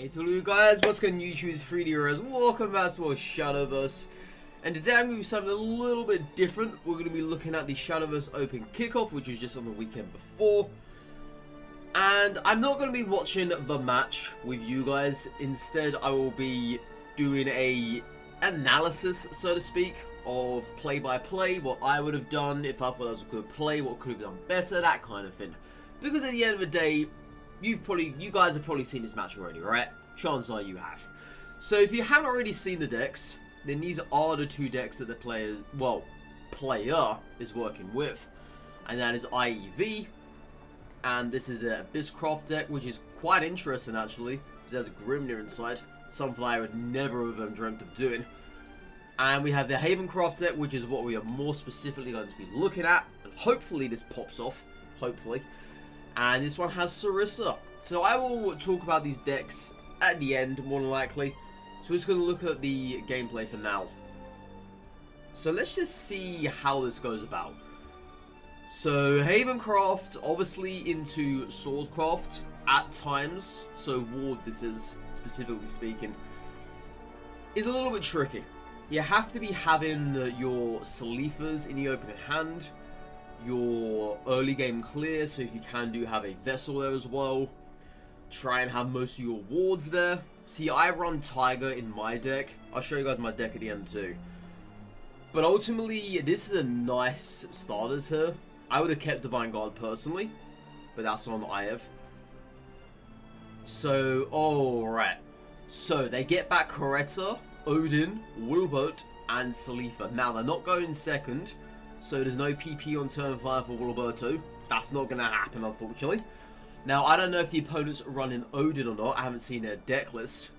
Hey to all you guys, what's going on YouTube? It's 3D Res. Welcome back to more Shadowverse. And today I'm going to be something a little bit different. We're going to be looking at the Shadowverse Open Kickoff, which is just on the weekend before. And I'm not going to be watching the match with you guys. Instead, I will be doing a analysis, so to speak, of play-by-play, what I would have done if I thought that was a good play, what could have been done better, that kind of thing. Because at the end of the day, you guys have probably seen this match already, right? Chances are you have. So if you haven't already seen the decks, then these are the two decks that the player is working with. And that is IEV, and this is the Abysscraft deck, which is quite interesting actually, because there's a Grimnir inside, something I would never have dreamt of doing. And we have the Havencraft deck, which is what we are more specifically going to be looking at, and hopefully this pops off, hopefully. And this one has Sarissa. So I will talk about these decks at the end, more than likely. So we're just going to look at the gameplay for now. So let's just see how this goes about. So Havencraft, obviously into Swordcraft at times. So Ward, this is, specifically speaking, is a little bit tricky. You have to be having your Salifas in the opening hand, your early game clear, so if you can have a vessel there as well. Try and have most of your wards there. See, I run Tiger in my deck. I'll show you guys my deck at the end too. But ultimately, this is a nice starters here. I would have kept Divine Guard personally, but that's on IEV. So, alright. So, they get back Coretta, Odin, Wilbert, and Salifa. Now, they're not going second, so there's no PP on turn 5 for Wilberto. That's not going to happen, unfortunately. Now, I don't know if the opponent's running Odin or not. I haven't seen their deck list.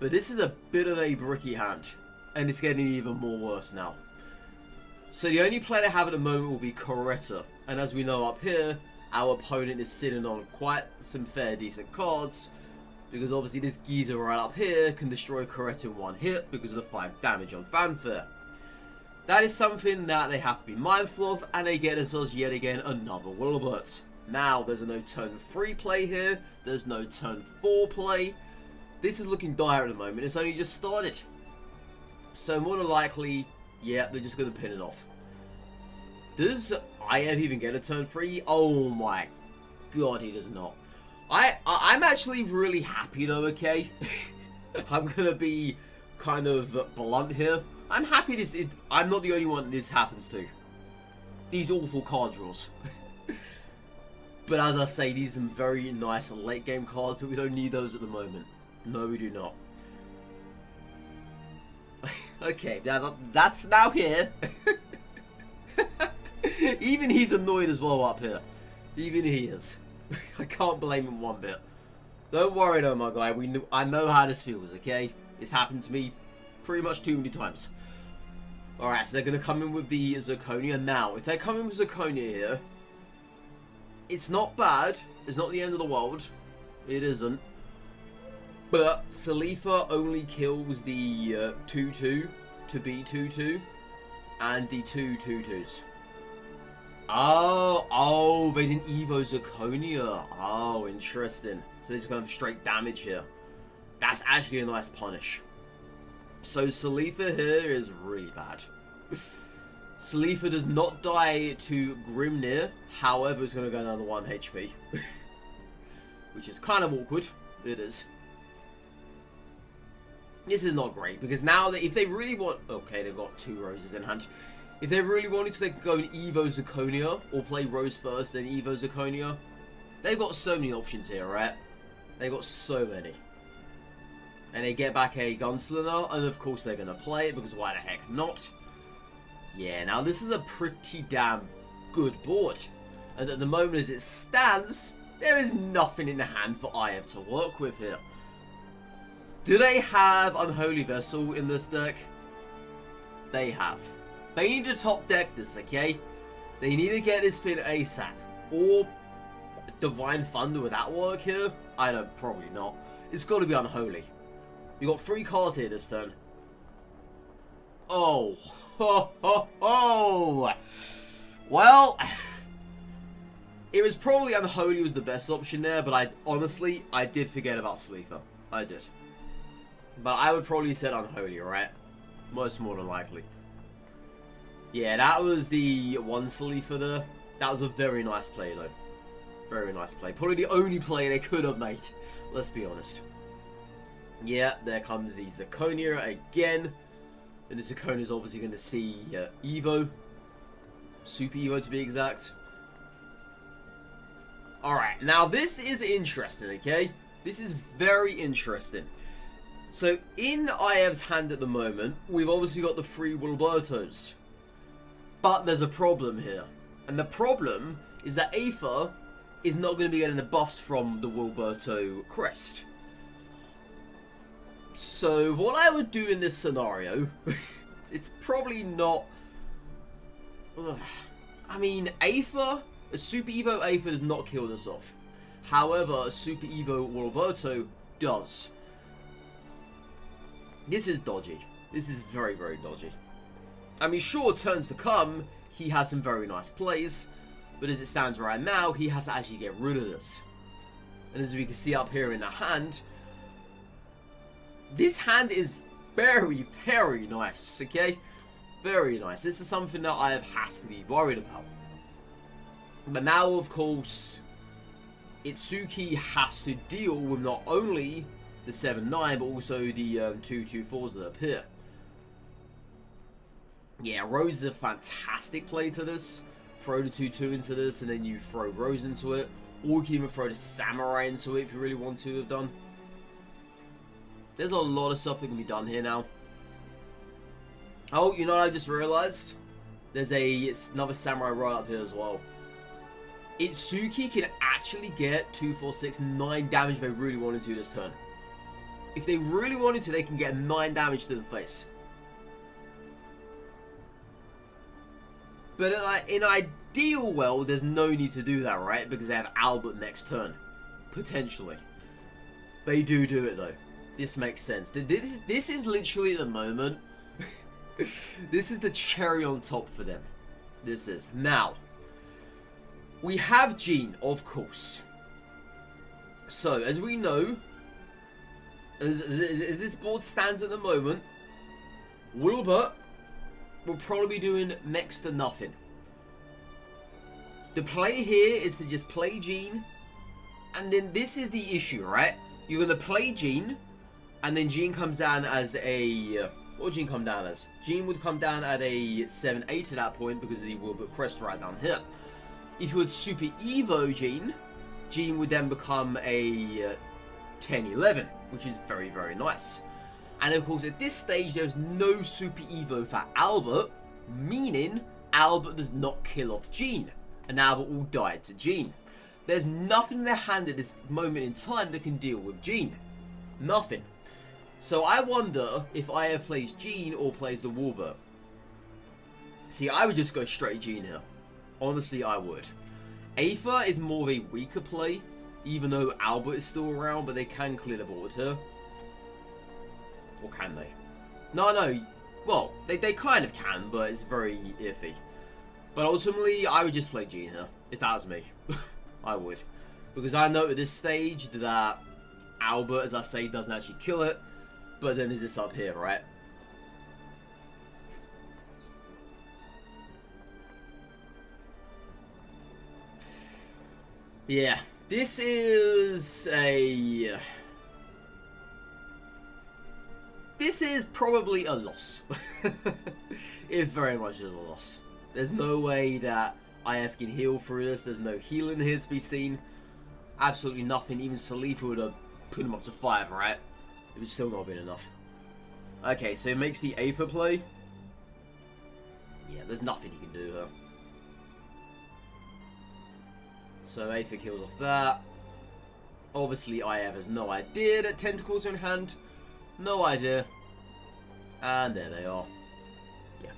But this is a bit of a bricky hand. And it's getting even more worse now. So the only play they have at the moment will be Coretta. And as we know up here, our opponent is sitting on quite some fair decent cards. Because obviously this geezer right up here can destroy Coretta in one hit because of the 5 damage on Fanfare. That is something that they have to be mindful of, and they get themselves yet again another Wilbert. Now, there's no turn 3 play here, there's no turn 4 play. This is looking dire at the moment, it's only just started. So more than likely, yeah, they're just going to pin it off. Does IEV even get a turn 3? Oh my god, he does not. I'm actually really happy though, okay? I'm going to be kind of blunt here. I'm happy I'm not the only one this happens to. These awful card draws. But as I say, these are some very nice late game cards, but we don't need those at the moment. No, we do not. Okay, now that's now here. Even he's annoyed as well up here. Even he is. I can't blame him one bit. Don't worry though, my guy. I know how this feels, okay? It's happened to me pretty much too many times. Alright, so they're going to come in with the Zirconia. Now, if they come in with Zirconia here, it's not bad. It's not the end of the world. It isn't. But Salifa only kills the 2-2 to be 2-2 and the 2-2-2s. Oh, they didn't Evo Zirconia. Oh, interesting. So they're just going to have straight damage here. That's actually a nice punish. So Salifa here is really bad. Salifa does not die to Grimnir, however it's going to go down to 1 HP. Which is kind of awkward. It is. This is not great, because now if they really want... Okay, they've got 2 roses in hand. If they really wanted to, they could go and Evo Zirconia, or play Rose first, then Evo Zirconia. They've got so many options here, right? They've got so many. And they get back a Gunslinger, and of course they're going to play it, because why the heck not? Yeah, now this is a pretty damn good board. And at the moment as it stands, there is nothing in the hand for IEV to work with here. Do they have Unholy Vessel in this deck? They have. They need to top deck this, okay? They need to get this thing ASAP. Or Divine Thunder, would that work here? I don't, probably not. It's got to be Unholy. You got 3 cards here this turn. Oh. Ho, ho, ho. Well, It was probably Unholy was the best option there, but honestly, I did forget about Sleeper. I did. But I would probably said Unholy, right? Most more than likely. Yeah, that was the one Sleeper there. That was a very nice play, though. Very nice play. Probably the only play they could have made. Let's be honest. Yeah, there comes the Zirconia again. And the Zirconia is obviously going to see Evo. Super Evo to be exact. Alright, now this is interesting, okay? This is very interesting. So, in IEV's hand at the moment, we've obviously got the 3 Wilbertos. But there's a problem here. And the problem is that Aether is not going to be getting the buffs from the Wilberto crest. So, what I would do in this scenario, it's probably not... I mean, Aether, a Super Evo Aether does not kill this off. However, a Super Evo Wilberto does. This is dodgy. This is very, very dodgy. I mean, sure, turns to come, he has some very nice plays. But as it stands right now, he has to actually get rid of this. And as we can see up here in the hand, this hand is very, very nice, okay? Very nice. This is something that IEV has to be worried about. But now, of course, Itsuki has to deal with not only the 7-9, but also the 2-2-4s that appear. Yeah, Rose is a fantastic play to this. Throw the 2-2 into this, and then you throw Rose into it. Or you can even throw the Samurai into it if you really want to have done. There's a lot of stuff that can be done here now. Oh, you know what I just realized? There's another Samurai right up here as well. Itsuki can actually get 2, 4, 6, 9 damage if they really wanted to this turn. If they really wanted to, they can get 9 damage to the face. But in ideal world, there's no need to do that, right? Because they have Albert next turn. Potentially. They do it, though. This makes sense. This is literally at the moment. This is the cherry on top for them. This is. Now, we have Jean, of course. So, as we know, as this board stands at the moment, Wilbert will probably be doing next to nothing. The play here is to just play Jean, and then this is the issue, right? You're going to play Jean, and then Jean comes down as a... what would Jean come down as? Jean would come down at a 7-8 at that point, because of the Wilbert crest right down here. If you would Super Evo Jean, Jean would then become a 10-11, which is very, very nice. And of course, at this stage, there's no Super Evo for Albert, meaning Albert does not kill off Jean, and Albert will die to Jean. There's nothing in their hand at this moment in time that can deal with Jean. Nothing. So I wonder if IF plays Jean or plays the Wilbert. See, I would just go straight Jean here. Honestly, I would. Aether is more of a weaker play, even though Albert is still around, but they can clear the board here. Or can they? No. Well, they kind of can, but it's very iffy. But ultimately, I would just play Jean here, if that was me. I would. Because I know at this stage that Albert, as I say, doesn't actually kill it. But then there's this up here, right? Yeah. This is a... This is probably a loss. It very much is a loss. There's no way that IF can heal through this. There's no healing here to be seen. Absolutely nothing. Even Salifa would have put him up to 5, right? It would still not have been enough. Okay, so it makes the Aether play. Yeah, there's nothing you can do here. So Aether kills off that. Obviously, IF has no idea that Tentacles are in hand. No idea. And there they are. Yeah.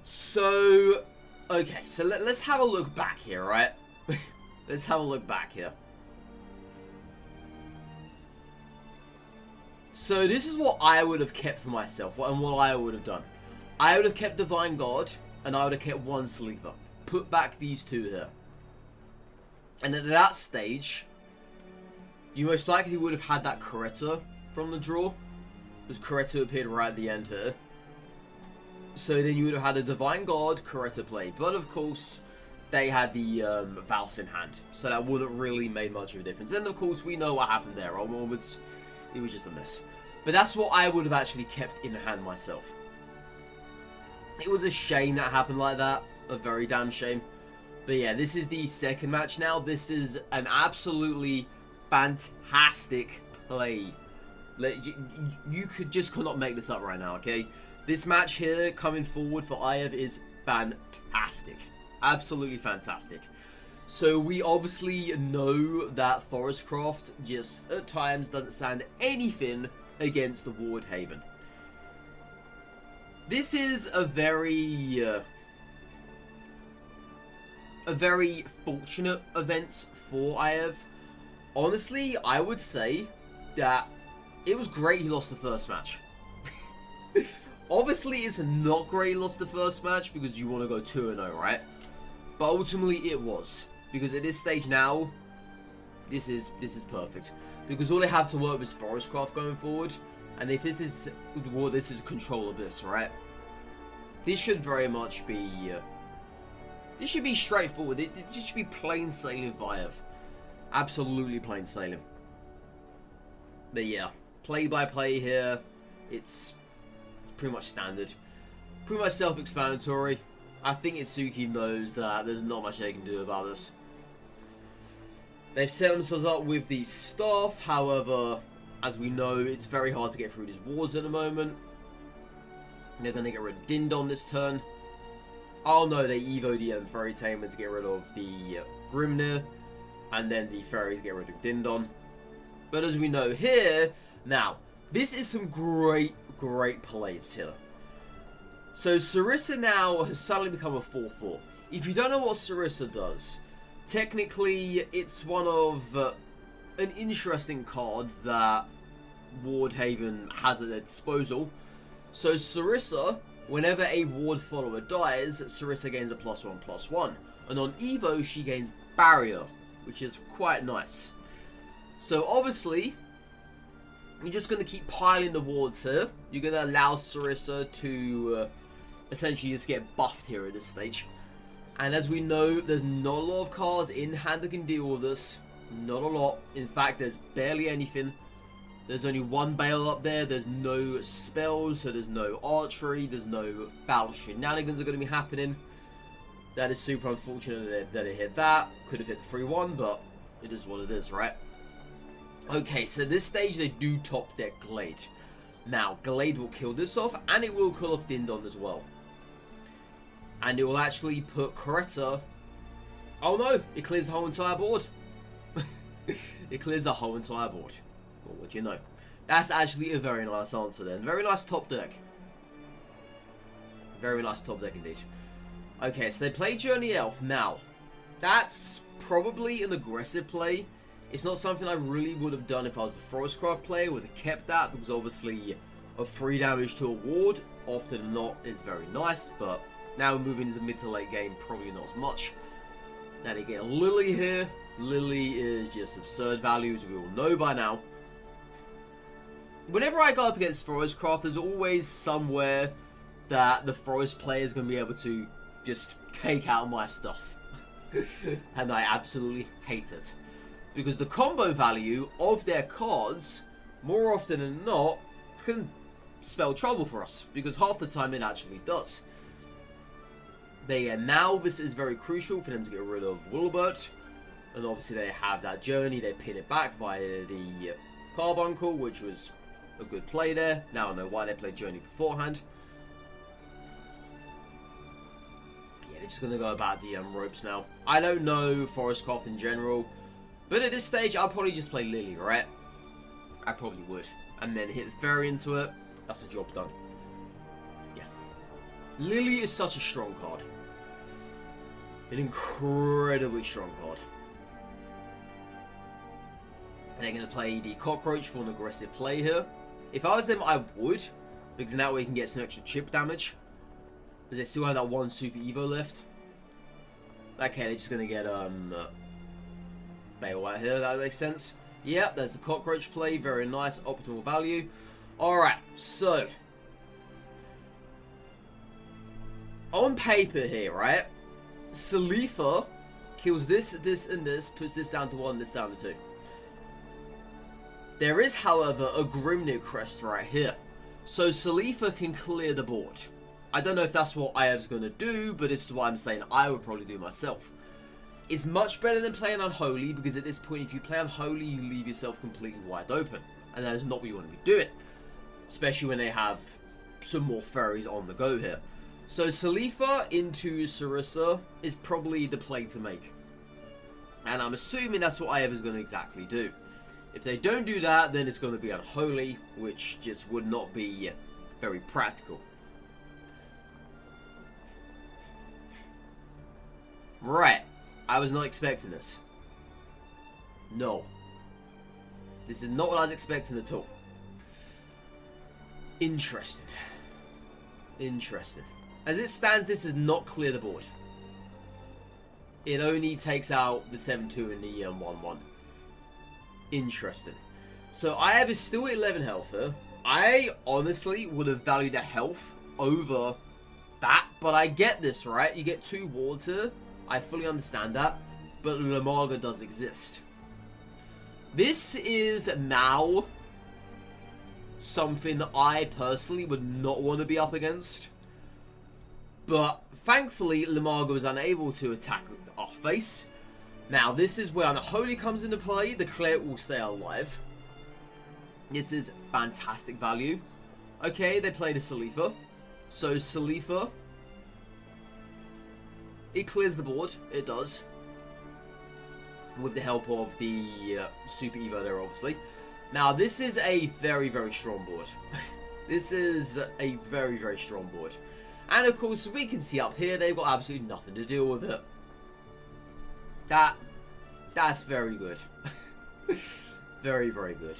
So, okay. So let's have a look back here, right? Let's have a look back here. So this is what I would have kept for myself, and what I would have done. I would have kept Divine God, and I would have kept one Sleeper. Put back these two here. And at that stage, you most likely would have had that Coretta from the draw, because Coretta appeared right at the end here. So then you would have had a Divine Guard Coretta play, but of course they had the Valse in hand, so that wouldn't really made much of a difference. And of course we know what happened there. Onwards, it was just a miss. But that's what I would have actually kept in hand myself. It was a shame that happened like that, a very damn shame. But yeah, this is the second match now. This is an absolutely fantastic play. You could not make this up right now, okay? This match here coming forward for IEV is fantastic. Absolutely fantastic. So we obviously know that Forestcraft just at times doesn't stand anything against the Wardhaven. This is a very fortunate event for IEV. Honestly, I would say that it was great he lost the first match. Obviously, it's not great he lost the first match because you want to go 2-0, right? But ultimately, it was. Because at this stage now, this is perfect. Because all they have to work with is Forestcraft going forward. And if this is, well, this is Control Abyss, right? This should very much be, this should be straightforward. This should be plain sailing for IEV. Absolutely plain sailing. But yeah, play by play here, it's pretty much standard. Pretty much self-explanatory. I think Itsuki knows that there's not much they can do about this. They've set themselves up with the staff, however, as we know, it's very hard to get through these wards at the moment. They're going to get rid of Dindon this turn. Oh no, they evoed the Fairy Tamer to get rid of the Grimnir, and then the Fairies get rid of Dindon. But as we know here, now, this is some great plays here. So Sarissa now has suddenly become a 4-4. If you don't know what Sarissa does, technically it's one of an interesting card that Wardhaven has at their disposal. So Sarissa, whenever a ward follower dies, Sarissa gains a +1/+1. And on Evo, she gains Barrier, which is quite nice. So obviously, you're just going to keep piling the wards here. You're going to allow Sarissa to essentially just get buffed here at this stage. And as we know, there's not a lot of cards in hand that can deal with this. Not a lot. In fact, there's barely anything. There's only one Bale up there. There's no spells, so there's no archery. There's no foul shenanigans are going to be happening. That is super unfortunate that it hit that. Could have hit 3-1, but it is what it is, right? Okay, so this stage they do top deck Glade. Now, Glade will kill this off, and it will kill off Dindon as well. And it will actually put Coretta... Oh no, it clears the whole entire board. It clears the whole entire board. What would you know? That's actually a very nice answer then. Very nice top deck. Very nice top deck indeed. Okay, so they play Journey Elf. Now, that's probably an aggressive play. It's not something I really would have done if I was the Forestcraft player. Would have kept that because obviously a 3 damage to a ward often than not is very nice. But now moving into mid to late game, probably not as much. Now they get Lily here. Lily is just absurd value, as we all know by now. Whenever I go up against Forestcraft, there's always somewhere that the Forest player is going to be able to just take out my stuff. And I absolutely hate it. Because the combo value of their cards, more often than not, can spell trouble for us. Because half the time it actually does. But yeah, now this is very crucial for them to get rid of Wilbert. And obviously they have that Journey, they pin it back via the Carbuncle, which was a good play there. Now I know why they played Journey beforehand. Yeah, they're just going to go about the ropes now. I don't know Forestcraft in general. But at this stage, I'll probably just play Lily, right? I probably would. And then hit the Fairy into it. That's the job done. Yeah. Lily is such a strong card. An incredibly strong card. And they're going to play the Cockroach for an aggressive play here. If I was them, I would. Because in that way you can get some extra chip damage. Because they still have that one Super Evo left. Okay, they're just going to get, bail out here, that makes sense. Yep, there's the cockroach play, very nice, optimal value. Alright, so on paper here, right? Salifa kills this, this, and this, puts this down to 1, this down to 2. There is, however, a Grimnir crest right here. So Salifa can clear the board. I don't know if that's what IEV's going to do, but this is what I'm saying I would probably do myself. It's much better than playing Unholy, because at this point, if you play Unholy, you leave yourself completely wide open. And that is not what you want to be doing. Especially when they have some more fairies on the go here. So Salifa into Sarissa is probably the play to make. And I'm assuming that's what IEV is going to exactly do. If they don't do that, then it's going to be Unholy, which just would not be very practical. Right. I was not expecting this. No. This is not what I was expecting at all. Interesting. Interesting. As it stands, this does not clear the board. It only takes out the 7-2 and the 1-1. Interesting. So IEV is still at 11 health here. I honestly would have valued the health over that, but I get this, right? You get 2 wards here. I fully understand that, but Limaga does exist. This is now something I personally would not want to be up against. But thankfully, Limaga was unable to attack our face. Now, this is where Unholy comes into play. The Cleric will stay alive. This is fantastic value. Okay, they play the Salifa. So, Salifa, it clears the board. It does. With the help of the Super Evo there, obviously. Now, this is a very, very strong board. This is a very, very strong board. And, of course, we can see up here, they've got absolutely nothing to deal with it. That's very good. Very, very good.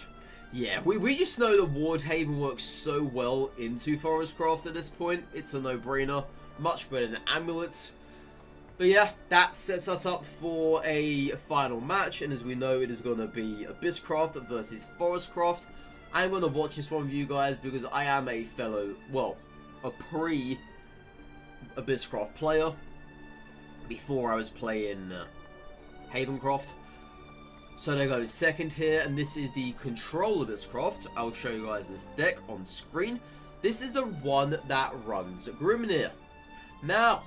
Yeah, we just know that Wardhaven works so well into Forestcraft at this point. It's a no-brainer. Much better than Amulets. But yeah, that sets us up for a final match. And as we know, it is going to be Abysscraft versus Forestcraft. I'm going to watch this one with you guys because I am a fellow, well, a pre-Abysscraft player. Before I was playing Havencroft. So they go second here, and this is the Control Abysscraft. I'll show you guys this deck on screen. This is the one that runs Grimnir. Now,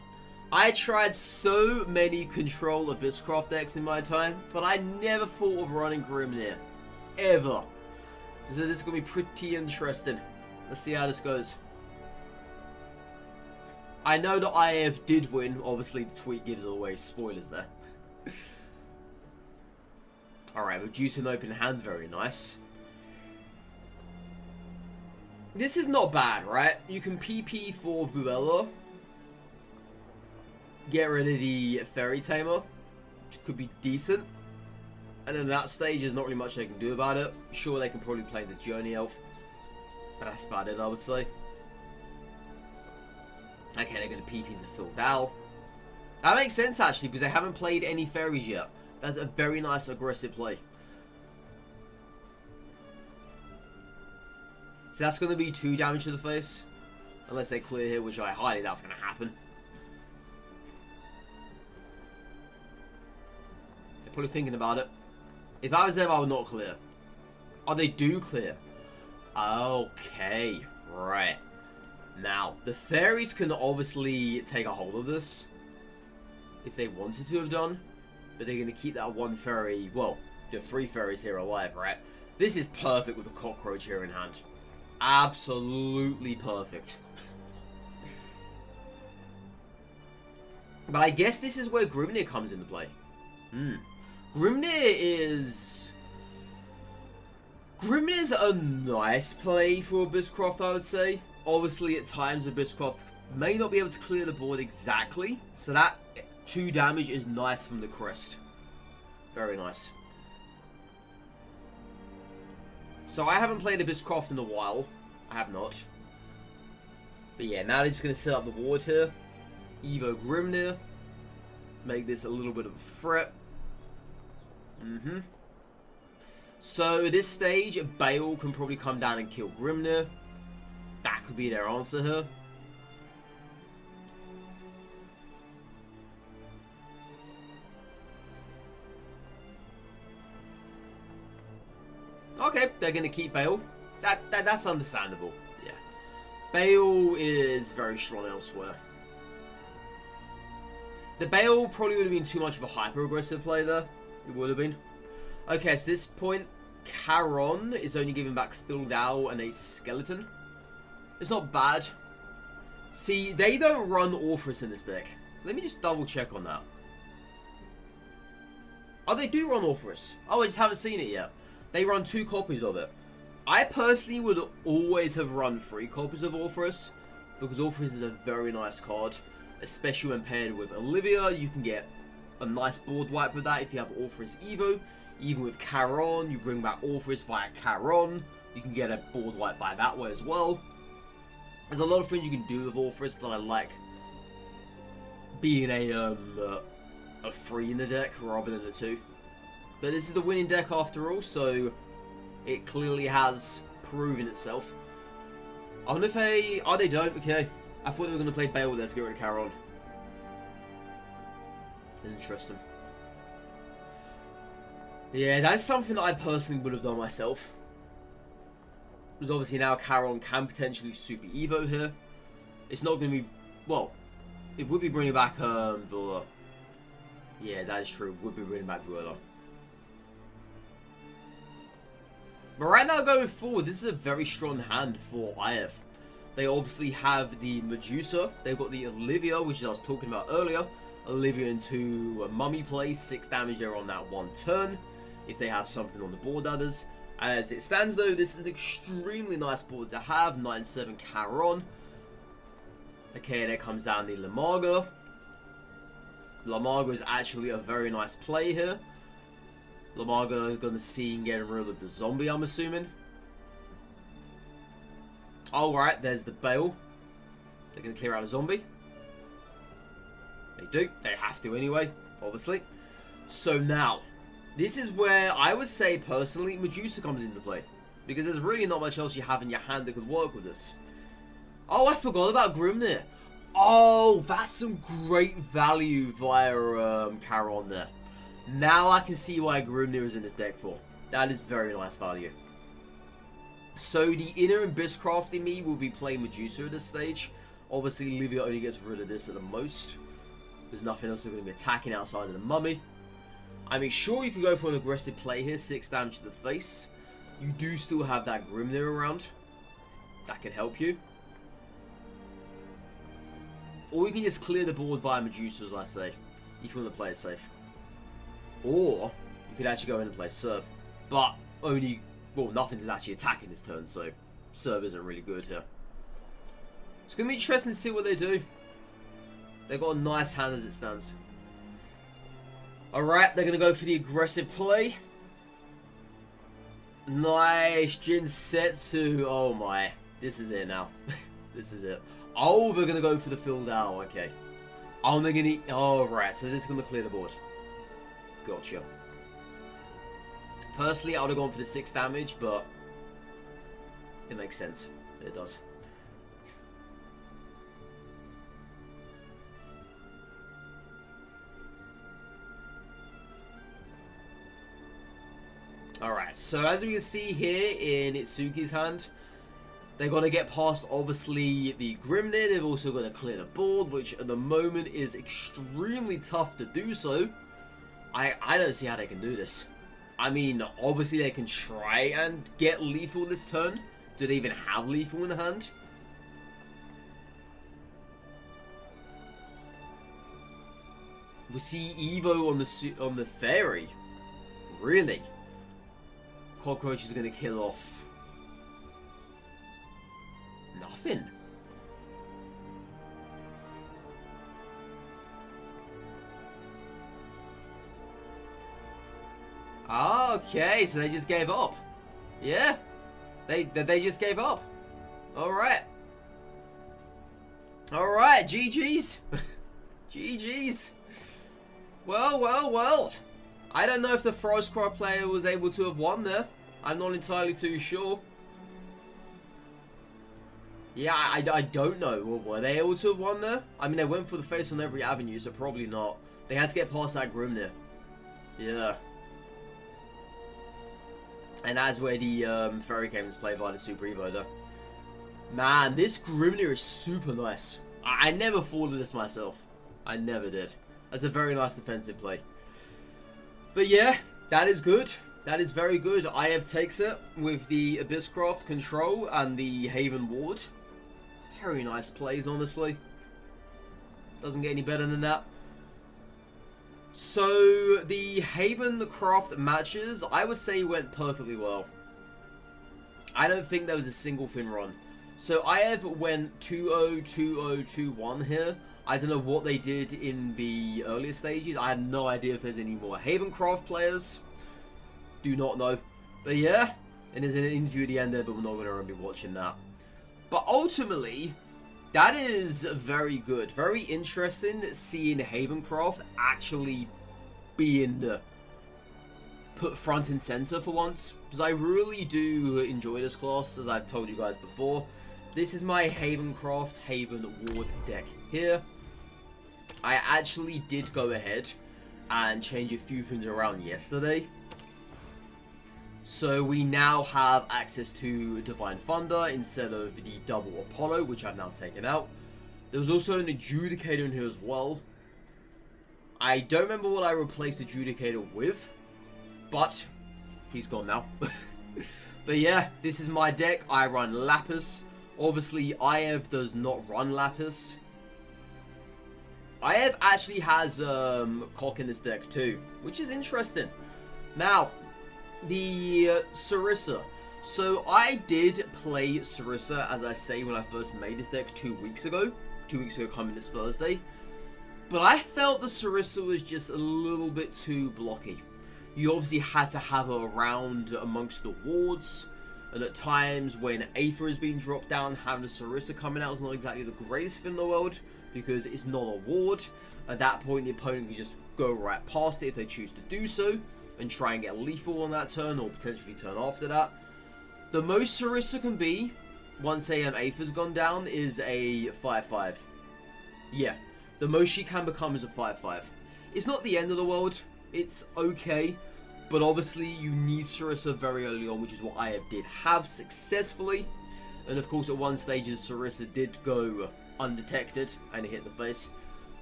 I tried so many Control Abysscraft decks in my time, but I never thought of running Grimnir. Ever. So this is going to be pretty interesting. Let's see how this goes. I know that IEV did win. Obviously, the tweet gives away spoilers there. Alright, reduce an open hand. Very nice. This is not bad, right? You can PP for Vuela. Get rid of the Fairy Tamer, which could be decent. And then that stage, there's not really much they can do about it. Sure, they can probably play the Journey Elf. But that's about it, I would say. Okay, they're going to PP into Phil Dow. That makes sense, actually, because they haven't played any fairies yet. That's a very nice, aggressive play. So that's going to be 2 damage to the face. Unless they clear here, which I highly doubt is going to happen. They're probably thinking about it. If I was them, I would not clear. Oh, they do clear. Okay, right. Now, the fairies can obviously take a hold of this. If they wanted to have done. But they're going to keep that 1 fairy, well, the 3 fairies here alive, right? This is perfect with a cockroach here in hand. Absolutely perfect. But I guess this is where Grimnir comes into play. Grimnir's a nice play for Abysscraft, I would say. Obviously, at times, Abysscraft may not be able to clear the board exactly. So that 2 damage is nice from the crest. Very nice. So I haven't played Abysscraft in a while. I have not. But yeah, now they're just going to set up the ward here. Evo Grimnir. Make this a little bit of a threat. So at this stage, Bale can probably come down and kill Grimnir. That could be their answer here. Okay, they're going to keep Bale. That's understandable. Yeah. Bale is very strong elsewhere. The Bale probably would have been too much of a hyper-aggressive play there. It would have been. Okay, so this point, Charon is only giving back Fildau and a skeleton. It's not bad. See, they don't run Orthrus in this deck. Let me just double check on that. Oh, they do run Orthrus. Oh, I just haven't seen it yet. They run 2 copies of it. I personally would always have run 3 copies of Orthrus, because Orthrus is a very nice card, especially when paired with Olivia. You can get a nice board wipe with that if you have Orthrus Evo. Even with Charon, you bring back Orthrus via Charon. You can get a board wipe by that way as well. There's a lot of things you can do with Orthrus that I like being a 3 in the deck rather than a 2. But this is the winning deck after all, so it clearly has proven itself. I wonder if they... Oh, they don't. Okay. I thought they were going to play Bale there to get rid of Charon. Interesting. Yeah, that's something that I personally would have done myself. Because obviously now Charon can potentially Super Evo here. It's not going to be... Well, it would be bringing back Villa. Yeah, that is true. Would be bringing back Villa. But right now going forward, this is a very strong hand for IEV. They obviously have the Medusa. They've got the Olivia, which I was talking about earlier. Olivia into a mummy play, 6 damage there on that 1 turn. If they have something on the board, others. As it stands though, this is an extremely nice board to have. 9-7 Charon. Okay, there comes down the Lamaga. Lamaga is actually a very nice play here. Lamaga is going to see and get rid of the zombie, I'm assuming. Alright, there's the Bale. They're going to clear out a zombie. They do. They have to anyway, obviously. So now, this is where I would say, personally, Medusa comes into play. Because there's really not much else you have in your hand that could work with this. Oh, I forgot about Grimnir. Oh, that's some great value via Charon there. Now I can see why Grimnir is in this deck for. That is very nice value. So the inner and Biscrafty me will be playing Medusa at this stage. Obviously, Livia only gets rid of this at the most. There's nothing else that's going to be attacking outside of the mummy. I mean, sure, you can go for an aggressive play here. 6 damage to the face. You do still have that Grimnir around. That can help you. Or you can just clear the board via Medusa, as I say. If you want to play it safe. Or you could actually go in and play Serb. But only... Well, nothing's actually attacking this turn, so Serb isn't really good here. It's going to be interesting to see what they do. They've got a nice hand as it stands. Alright, they're going to go for the aggressive play. Nice. Jinsetsu. Oh my. This is it now. This is it. Oh, they're going to go for the Fildau. Okay. Oh, they're going to... Oh, right. So this is going to clear the board. Gotcha. Personally, I would have gone for the 6 damage, but it makes sense. It does. Alright, so as we can see here in Itsuki's hand, they're going to get past, obviously, the Grimnir. They've also got to clear the board, which at the moment is extremely tough to do so. I don't see how they can do this. I mean, obviously they can try and get lethal this turn. Do they even have lethal in the hand? We see Evo on the fairy. Really? Cockroach is going to kill off nothing. Okay, so they just gave up. Yeah, they just gave up. All right, GG's, GG's. Well. I don't know if the Frostcraft player was able to have won there. I'm not entirely too sure. Yeah, I don't know. Were they able to have won there? I mean, they went for the face on every avenue, so probably not. They had to get past that Grimnir. Yeah. And that's where the Fairy came into play via the Super Evo, though. Man, this Grimnir is super nice. I never thought of this myself. I never did. That's a very nice defensive play. But yeah, that is good. That is very good. IEV takes it with the Abysscraft control and the Haven Ward. Very nice plays, honestly. Doesn't get any better than that. So, the Haven Craft matches, I would say went perfectly well. I don't think there was a single fin run. So, IEV went 2-0, 2-0, 2-1 here. I don't know what they did in the earlier stages. I have no idea if there's any more Haven Craft players. Do not know. But yeah, and there's an interview at the end there, but we're not going to be watching that. But ultimately, that is very good. Very interesting seeing Havencraft actually being put front and center for once. Because I really do enjoy this class, as I've told you guys before. This is my Havencraft Haven Ward deck here. I actually did go ahead and change a few things around yesterday. So we now have access to Divine Thunder instead of the double Apollo, which I've now taken out. There was also an Adjudicator in here as well. I don't remember what I replaced Adjudicator with, but he's gone now. But yeah, this is my deck. I run Lapis. Obviously, IEV does not run Lapis. IEV actually has Cock in this deck too, which is interesting. Now, the Sarissa. So I did play Sarissa, as I say, when I first made this deck 2 weeks ago. 2 weeks ago coming this Thursday. But I felt the Sarissa was just a little bit too blocky. You obviously had to have her around amongst the wards. And at times when Aether is being dropped down, having a Sarissa coming out is not exactly the greatest thing in the world. Because it's not a ward. At that point, the opponent can just go right past it if they choose to do so. And try and get lethal on that turn, or potentially turn after that. The most Sarissa can be, once Aether's gone down, is a 5-5. Yeah, the most she can become is a 5-5. It's not the end of the world, it's okay, but obviously you need Sarissa very early on, which is what I did have successfully. And of course at one stage Sarissa did go undetected and hit the face,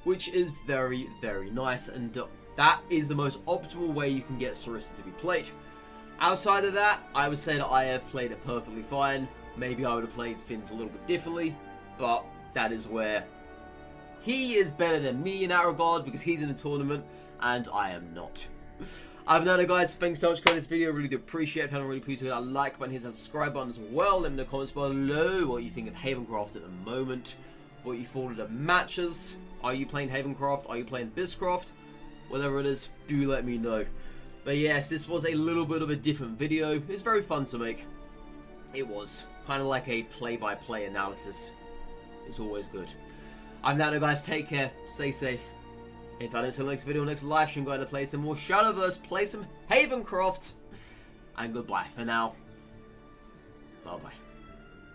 which is very, very nice, and that is the most optimal way you can get Sarissa to be played. Outside of that, I would say that IEV played it perfectly fine. Maybe I would have played Finns a little bit differently, but that is where he is better than me in that regard, because he's in the tournament and I am not. Other than that, guys, thanks so much for watching this video. I really do appreciate it. If you haven't really appreciated that like button, hit that subscribe button as well. Let me know in the comments below what you think of Havencraft at the moment, what you thought of the matches. Are you playing Havencraft? Are you playing Abysscraft? Whatever it is, do let me know. But yes, this was a little bit of a different video. It's very fun to make. It was kind of like a play-by-play analysis. It's always good. I'm Nano, guys. Take care. Stay safe. If I don't see the next video, next live stream, go to play some more Shadowverse, play some Havencraft, and goodbye for now. Bye-bye.